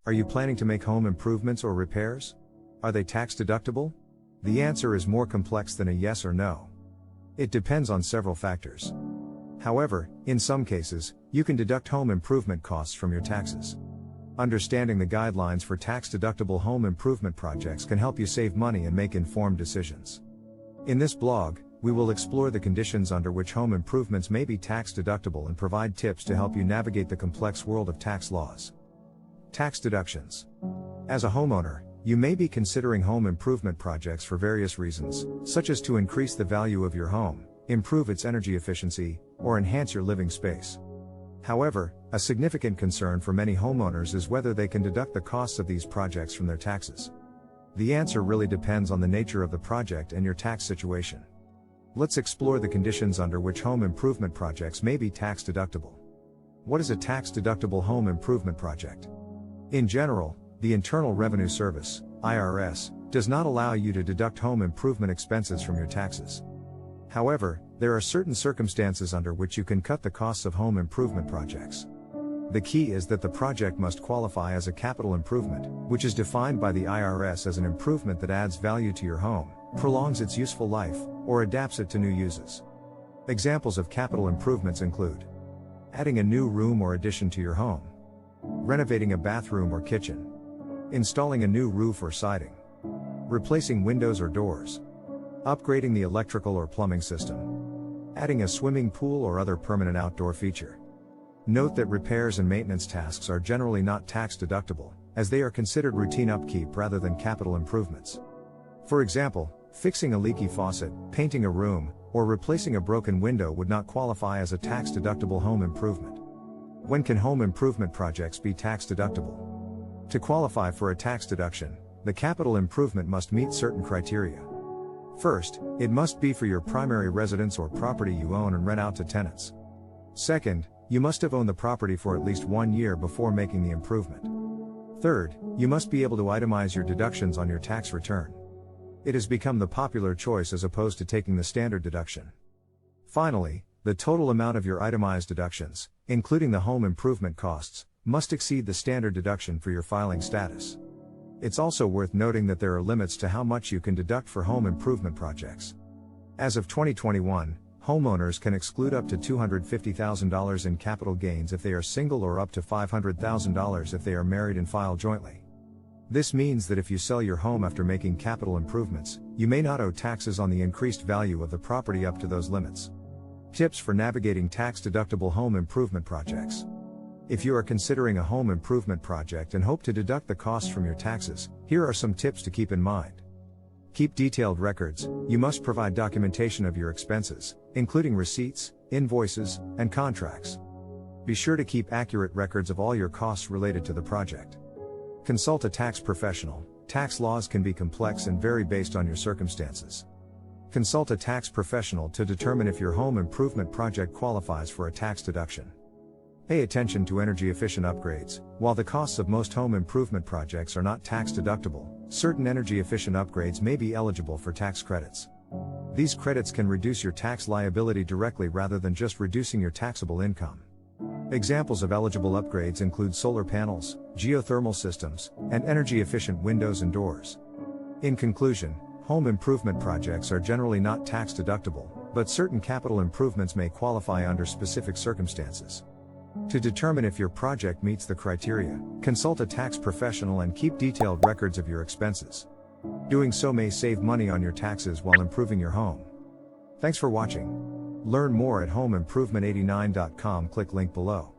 Are you planning to make home improvements or repairs? Are they tax deductible? The answer is more complex than a yes or no. It depends on several factors. However, in some cases, you can deduct home improvement costs from your taxes. Understanding the guidelines for tax-deductible home improvement projects can help you save money and make informed decisions. In this blog, we will explore the conditions under which home improvements may be tax-deductible and provide tips to help you navigate the complex world of tax laws. Tax deductions. As a homeowner, you may be considering home improvement projects for various reasons, such as to increase the value of your home, improve its energy efficiency, or enhance your living space. However, a significant concern for many homeowners is whether they can deduct the costs of these projects from their taxes. The answer really depends on the nature of the project and your tax situation. Let's explore the conditions under which home improvement projects may be tax deductible. What is a tax-deductible home improvement project? In general, the Internal Revenue Service, IRS, does not allow you to deduct home improvement expenses from your taxes. However, there are certain circumstances under which you can cut the costs of home improvement projects. The key is that the project must qualify as a capital improvement, which is defined by the IRS as an improvement that adds value to your home, prolongs its useful life, or adapts it to new uses. Examples of capital improvements include adding a new room or addition to your home, renovating a bathroom or kitchen, installing a new roof or siding, replacing windows or doors, upgrading the electrical or plumbing system, adding a swimming pool or other permanent outdoor feature. Note that repairs and maintenance tasks are generally not tax deductible, as they are considered routine upkeep rather than capital improvements. For example, fixing a leaky faucet, painting a room, or replacing a broken window would not qualify as a tax deductible home improvement. When can home improvement projects be tax deductible? To qualify for a tax deduction, the capital improvement must meet certain criteria. First, it must be for your primary residence or property you own and rent out to tenants. Second, you must have owned the property for at least 1 year before making the improvement. Third, you must be able to itemize your deductions on your tax return. It has become the popular choice as opposed to taking the standard deduction. Finally, the total amount of your itemized deductions, including the home improvement costs, must exceed the standard deduction for your filing status. It's also worth noting that there are limits to how much you can deduct for home improvement projects. As of 2021, homeowners can exclude up to $250,000 in capital gains if they are single or up to $500,000 if they are married and file jointly. This means that if you sell your home after making capital improvements, you may not owe taxes on the increased value of the property up to those limits. Tips for navigating tax-deductible home improvement projects. If you are considering a home improvement project and hope to deduct the costs from your taxes, here are some tips to keep in mind. Keep detailed records. You must provide documentation of your expenses, including receipts, invoices, and contracts. Be sure to keep accurate records of all your costs related to the project. Consult a tax professional. Tax laws can be complex and vary based on your circumstances. Consult a tax professional to determine if your home improvement project qualifies for a tax deduction. Pay attention to energy efficient upgrades. While the costs of most home improvement projects are not tax deductible, certain energy efficient upgrades may be eligible for tax credits. These credits can reduce your tax liability directly rather than just reducing your taxable income. Examples of eligible upgrades include solar panels, geothermal systems, and energy efficient windows and doors. In conclusion, home improvement projects are generally not tax deductible, but certain capital improvements may qualify under specific circumstances. To determine if your project meets the criteria, consult a tax professional and keep detailed records of your expenses. Doing so may save money on your taxes while improving your home. Thanks for watching. Learn more at homeimprovement89.com. Click link below.